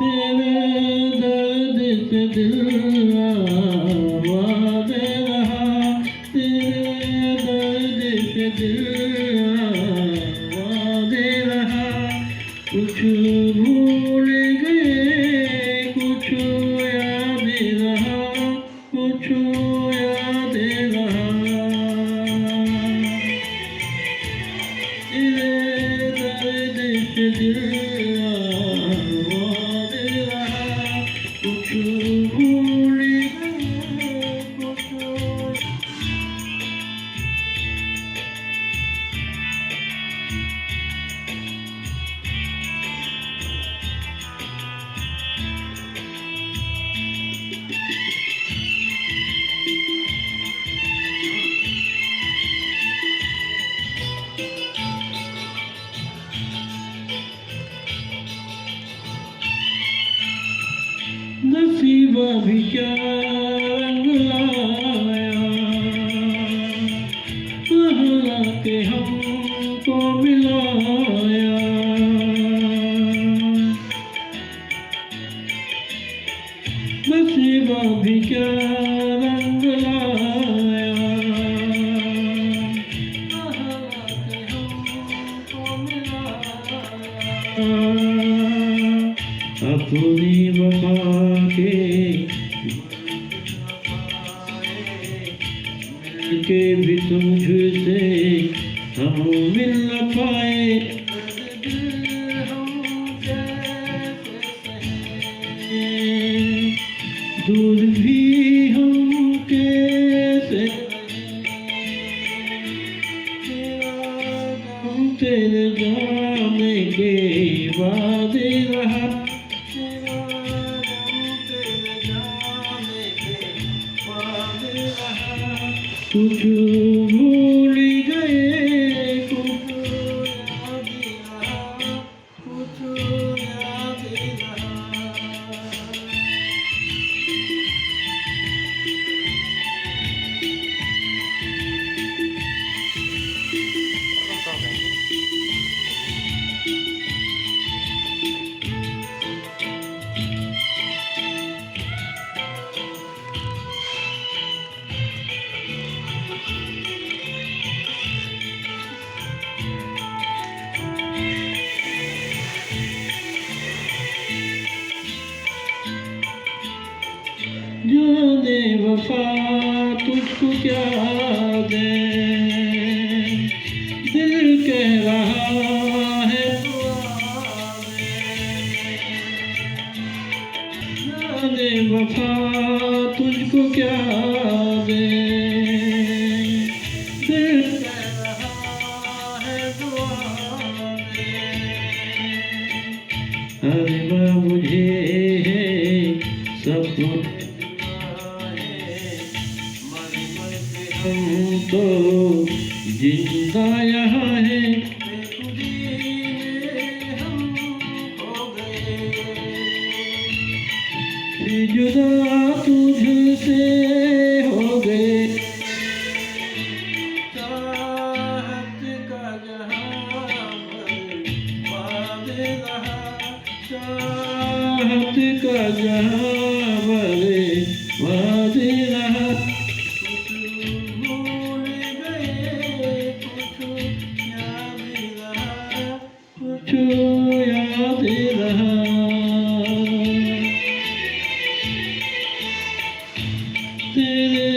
तेरे दर्द से दिल आबाद रहा, तेरे दर्द से दिल आबाद रहा। कुछ भूल गए कुछ याद रहा, कुछ याद रहा। तेरे दर्द से दिल आबाद रहा, कुछ भूल गए कुछ। नसीबा भी क्या रंग लाया, सहरा के हमको मिलाया। नसीबा भी क्या रंग लाया, सहरा के हमको मिलाया। अपनी वफा के भी तुझसे हम मिल न पाए। दूर भी हम कैसे हम तेरे जाने के बाद रहा, कुछ भूल गए कुछ याद रहा, कुछ याद रहा। जाने वफा तुझको क्या दे, दिल कह रहा है दुआ दे। जाने वफा तुझको क्या दे, दिल कह रहा है दुआ दे। अरे मुझे सब कुछ हम तो जिंदा यहाँ है, हम हो गए जुदा तुझसे हो गए। चाहत का जहां बर्बाद रहा, चाहत का जहां बर्बाद रहा। कुछ याद रहा, तेरे